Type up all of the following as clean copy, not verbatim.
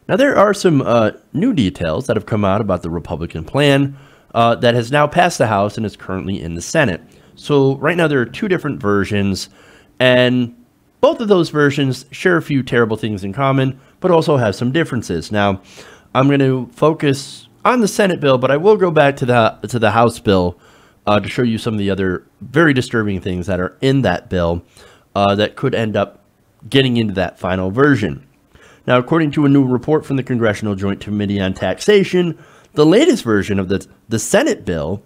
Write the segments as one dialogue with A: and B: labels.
A: Now, there are some new details that have come out about the Republican plan that has now passed the House and is currently in the Senate. So right now there are two different versions, and both of those versions share a few terrible things in common, but also have some differences. Now, I'm going to focus on the Senate bill, but I will go back to the House bill to show you some of the other very disturbing things that are in that bill that could end up getting into that final version. Now, according to a new report from the Congressional Joint Committee on Taxation, the latest version of the Senate bill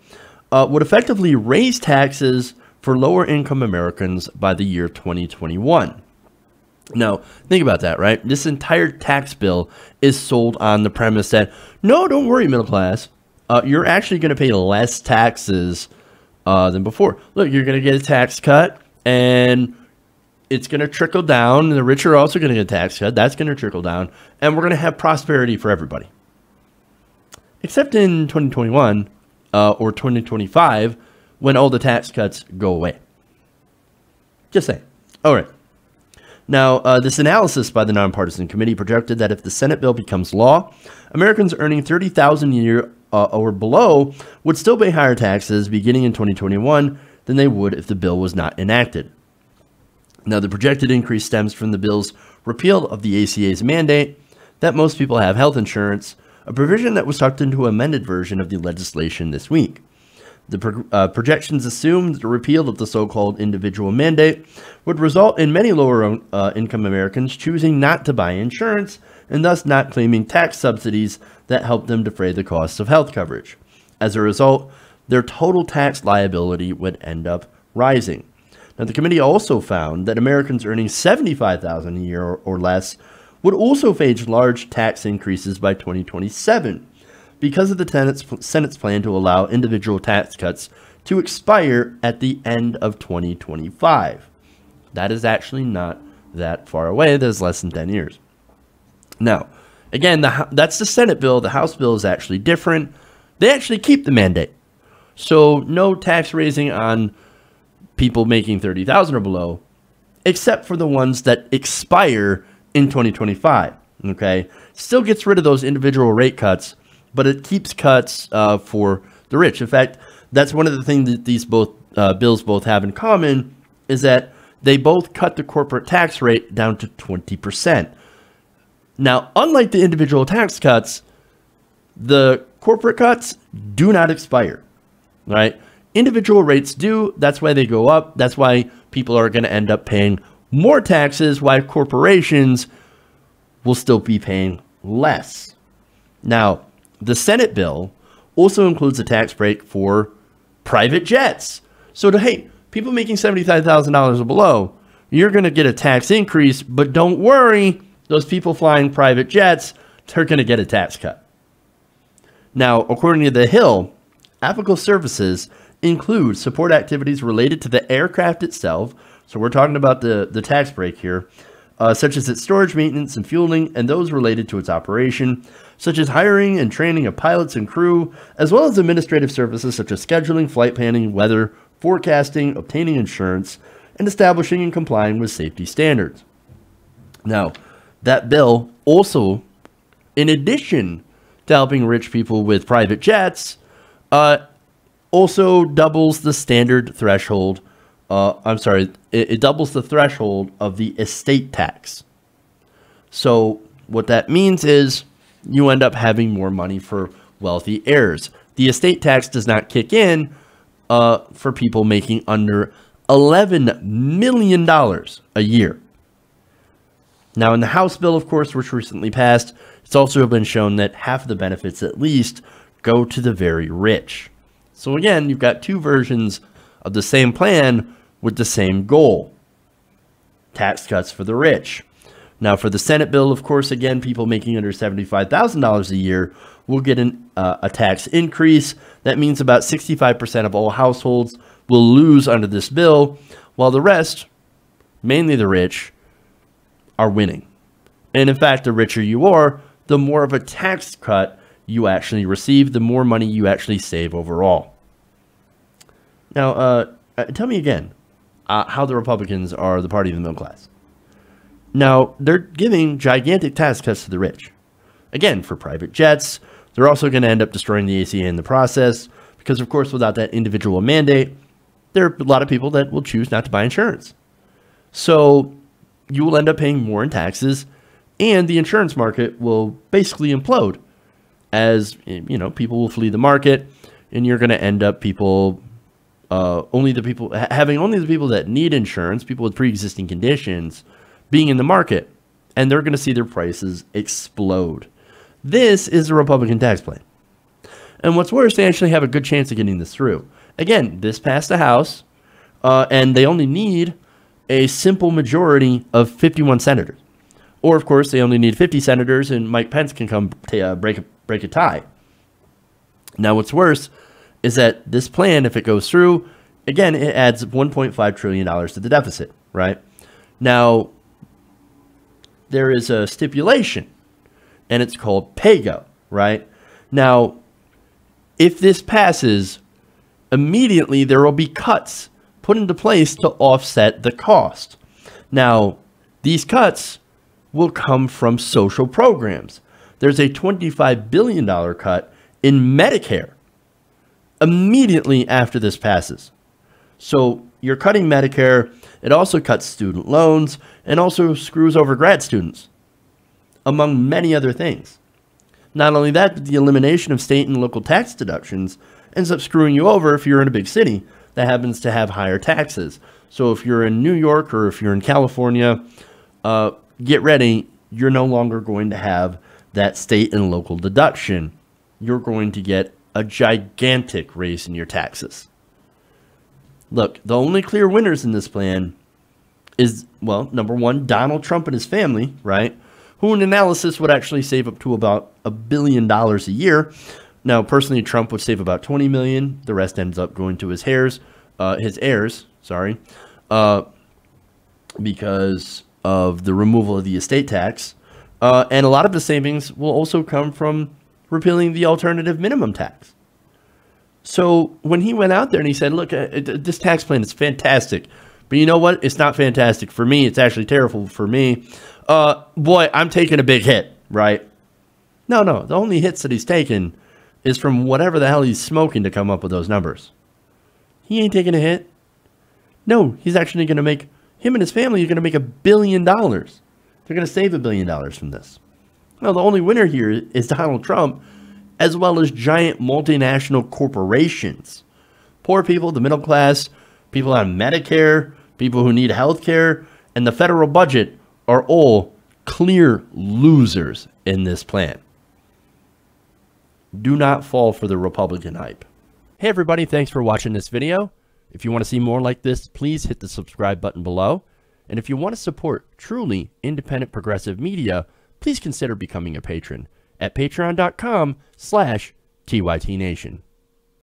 A: would effectively raise taxes for lower-income Americans by the year 2021. Now, think about that, right? This entire tax bill is sold on the premise that, no, don't worry, middle class. You're actually going to pay less taxes than before. Look, you're going to get a tax cut, and it's going to trickle down. The rich are also going to get a tax cut. That's going to trickle down, and we're going to have prosperity for everybody. Except in 2021 or 2025, when all the tax cuts go away. Just saying. All right. Now, this analysis by the nonpartisan committee projected that if the Senate bill becomes law, Americans earning $30,000 a year or below would still pay higher taxes beginning in 2021 than they would if the bill was not enacted. Now, the projected increase stems from the bill's repeal of the ACA's mandate that most people have health insurance, a provision that was tucked into an amended version of the legislation this week. The projections assumed the repeal of the so-called individual mandate would result in many lower-income Americans choosing not to buy insurance and thus not claiming tax subsidies that help them defray the costs of health coverage. As a result, their total tax liability would end up rising. Now, the committee also found that Americans earning $75,000 a year or less would also face large tax increases by 2027 because of the Senate's plan to allow individual tax cuts to expire at the end of 2025. That is actually not that far away. That's less than 10 years. Now, again, that's the Senate bill. The House bill is actually different. They actually keep the mandate. So no tax raising on people making $30,000 or below, except for the ones that expire in 2025. Okay, still gets rid of those individual rate cuts, but it keeps cuts for the rich. In fact, that's one of the things that these bills both have in common is that they both cut the corporate tax rate down to 20%. Now, unlike the individual tax cuts, the corporate cuts do not expire, right? Individual rates do. That's why they go up. That's why people are going to end up paying more taxes, while corporations will still be paying less. Now, the Senate bill also includes a tax break for private jets. So, hey, people making $75,000 or below, you're going to get a tax increase, but don't worry, those people flying private jets, they're going to get a tax cut. Now, according to The Hill, applicable services include support activities related to the aircraft itself. So we're talking about the tax break here, such as its storage, maintenance, and fueling, and those related to its operation, such as hiring and training of pilots and crew, as well as administrative services such as scheduling, flight planning, weather, forecasting, obtaining insurance, and establishing and complying with safety standards. Now, that bill also, in addition to helping rich people with private jets, also doubles the standard threshold. It doubles the threshold of the estate tax. So what that means is you end up having more money for wealthy heirs. The estate tax does not kick in for people making under $11 million a year. Now, in the House bill, of course, which recently passed, it's also been shown that half of the benefits, at least, go to the very rich. So again, you've got two versions of the same plan with the same goal. Tax cuts for the rich. Now, for the Senate bill, of course, again, people making under $75,000 a year will get a tax increase. That means about 65% of all households will lose under this bill, while the rest, mainly the rich, are winning. And in fact, the richer you are, the more of a tax cut you actually receive, the more money you actually save overall. Now, tell me again how the Republicans are the party of the middle class. Now, they're giving gigantic tax cuts to the rich. again, for private jets. They're also going to end up destroying the ACA in the process because, of course, without that individual mandate, there are a lot of people that will choose not to buy insurance. So you will end up paying more in taxes, and the insurance market will basically implode as, you know, people will flee the market, and you're going to end up only the people that need insurance, people with pre-existing conditions, being in the market, and they're going to see their prices explode. This is a Republican tax plan. And what's worse, they actually have a good chance of getting this through. Again, this passed the House, and they only need a simple majority of 51 senators. Or, of course, they only need 50 senators, and Mike Pence can come break a tie. Now, what's worse is that this plan, if it goes through, again, it adds $1.5 trillion to the deficit, right? Now, there is a stipulation, and it's called pay-go, right? Now, if this passes, immediately there will be cuts put into place to offset the cost. Now, these cuts will come from social programs. There's a $25 billion cut in Medicare immediately after this passes. So you're cutting Medicare. It also cuts student loans and also screws over grad students, among many other things. Not only that, but the elimination of state and local tax deductions ends up screwing you over if you're in a big city that happens to have higher taxes. So if you're in New York or if you're in California, get ready. You're no longer going to have that state and local deduction. You're going to get a gigantic raise in your taxes. Look, the only clear winners in this plan is, well, number one, Donald Trump and his family, right? Who in analysis would actually save up to about $1 billion a year. Now, personally, Trump would save about $20 million. The rest ends up going to his heirs, because of the removal of the estate tax. And a lot of the savings will also come from repealing the alternative minimum tax. So when he went out there and he said, look, this tax plan is fantastic, but you know what? It's not fantastic for me. It's actually terrible for me. Boy, I'm taking a big hit, right? No. The only hits that he's taken is from whatever the hell he's smoking to come up with those numbers. He ain't taking a hit. No, he's actually going to make, him and his family are going to make $1 billion. They're going to save $1 billion from this. Well, the only winner here is Donald Trump, as well as giant multinational corporations. Poor people, the middle class, people on Medicare, people who need health care, and the federal budget are all clear losers in this plan. Do not fall for the Republican hype. Hey everybody, thanks for watching this video. If you want to see more like this, please hit the subscribe button below. And if you want to support truly independent progressive media, please consider becoming a patron at patreon.com/TYTNation.